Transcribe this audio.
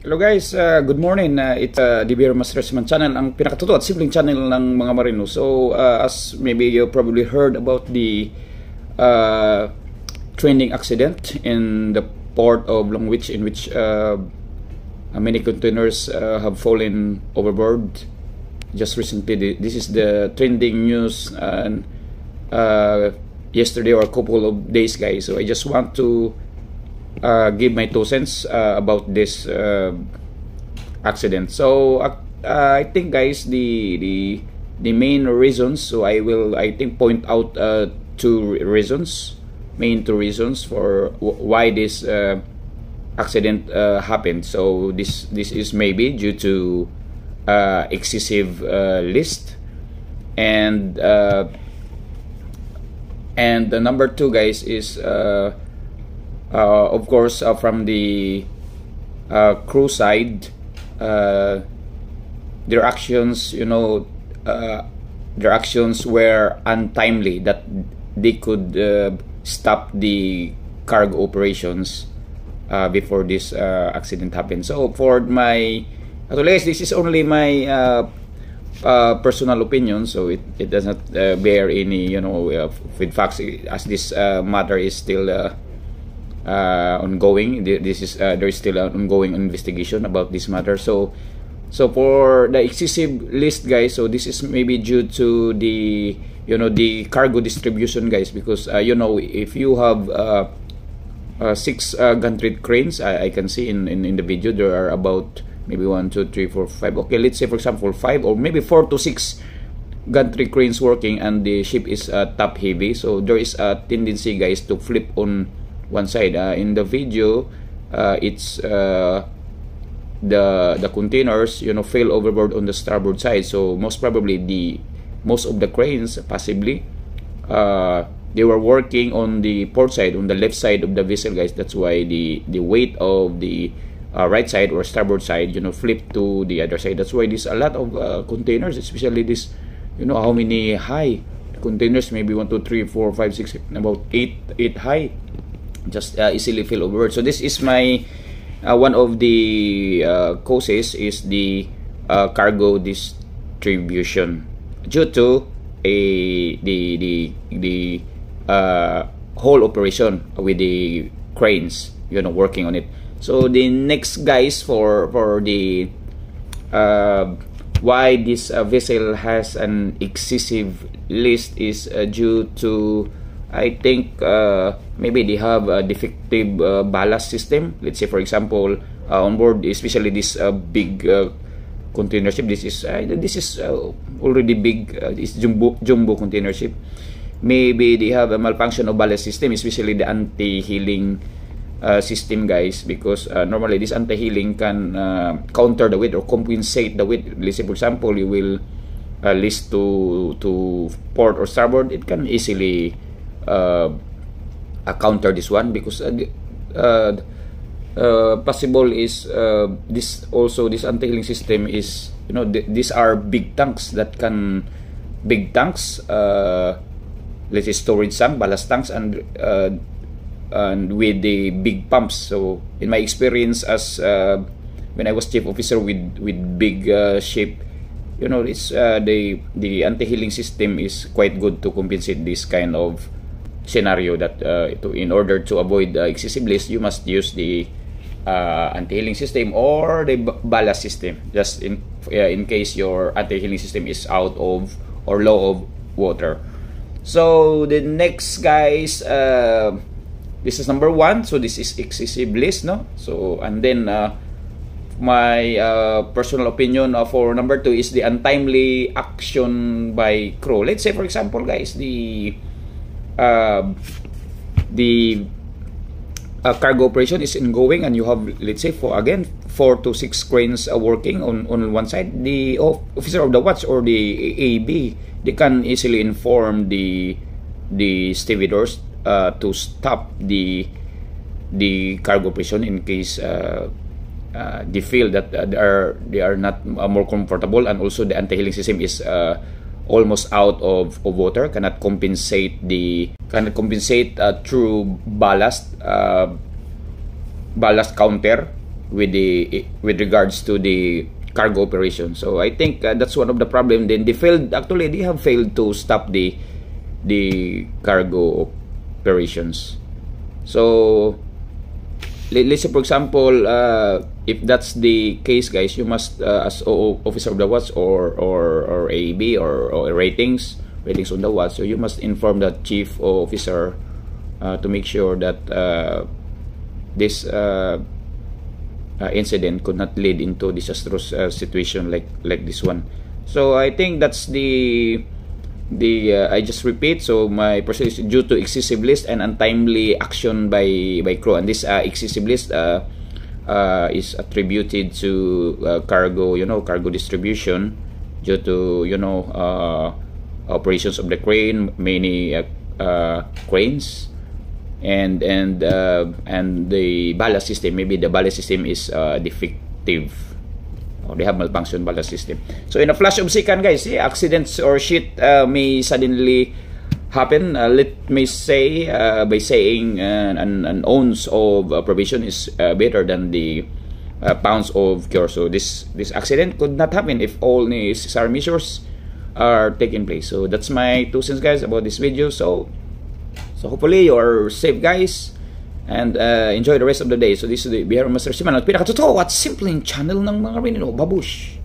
Hello guys, good morning. It's DBR Masterman channel, ang pinakatotoo at simpleng channel ng mga marino. So, as maybe you probably heard about the trending accident in the port of Long Beach, in which many containers have fallen overboard just recently. This is the trending news yesterday or a couple of days, guys. So I just want to give my 2 cents about this accident. So I think, guys, the main reasons. So I think point out main two reasons for why this accident happened. So this is maybe due to excessive list, and the number two, guys, is of course, from the crew side, their actions, their actions were untimely, that they could stop the cargo operations before this accident happened. So for my, actually, guys, this is only my personal opinion, so it does not bear any, with facts, as this matter is still ongoing. This is there is still an ongoing investigation about this matter. So for the excessive list, guys, so this is maybe due to the the cargo distribution, guys, because if you have 6 gantry cranes, I can see in the video there are about maybe 1, 2, 3, 4, 5. Okay, let's say for example 5 or maybe 4 to 6 gantry cranes working, and the ship is top heavy, so there is a tendency, guys, to flip on one side. In the video, it's the containers fell overboard on the starboard side. So most probably most of the cranes, possibly they were working on the port side, on the left side of the vessel, guys. That's why the weight of the right side or starboard side flipped to the other side. That's why there's a lot of containers, especially this, how many high containers, maybe 1, 2, 3, 4, 5, 6, about 8 high, just easily fell overboard. So this is my one of the causes is the cargo distribution due to the whole operation with the cranes working on it. So the next, guys, for the why this vessel has an excessive list is due to, I think, maybe they have a defective ballast system. Let's say, for example, on board, especially this big container ship. This is already big. It's jumbo container ship. Maybe they have a malfunction of ballast system, especially the anti-heeling system, guys, because normally this anti-heeling can counter the weight or compensate the weight. Let's say, for example, you will list to port or starboard, it can easily counter this one, because possible is this anti-heeling system is, these are big tanks, let's say storage tank, ballast tanks, and with the big pumps. So in my experience, as when I was chief officer with big ship, it's the anti-heeling system is quite good to compensate this kind of scenario, that in order to avoid excessive list, you must use the anti-heeling system or the ballast system, just in case your anti-heeling system is out of or low of water. So the next, guys, this is number 1. So this is excessive list, no? So, and then my personal opinion for number 2 is the untimely action by crew. Let's say, for example, guys, the cargo operation is ongoing, and you have, let's say, 4 to 6 cranes working on one side. The officer of the watch or the AB, they can easily inform the stevedores to stop the cargo operation in case they feel that they are not more comfortable, and also the anti-heeling system is almost out of water, cannot compensate through ballast counter with regards to the cargo operation. So I think that's one of the problem. Then they have failed to stop the cargo operations. So let's say, for example, if that's the case, guys, you must as officer of the watch or AEB or ratings on the watch, so you must inform the chief officer to make sure that this incident could not lead into disastrous situation like this one. So I think that's the I just repeat. So my person is due to excessive list and untimely action by crew, and this excessive list is attributed to cargo distribution due to operations of the crane, many cranes, and the ballast system. Maybe the ballast system is defective, or they have malfunction ballast system. So in a flash of second, guys, accidents or shit may suddenly happen. Let me say by saying an ounce of prevention is better than the pounds of cure. So this accident could not happen if all necessary measures are taking place. So that's my 2 cents, guys, about this video. So hopefully you're safe, guys, and enjoy the rest of the day. So this is the Bihero Master Siman, at pinakatotoo at simpleng channel ng mga Marino. Babush!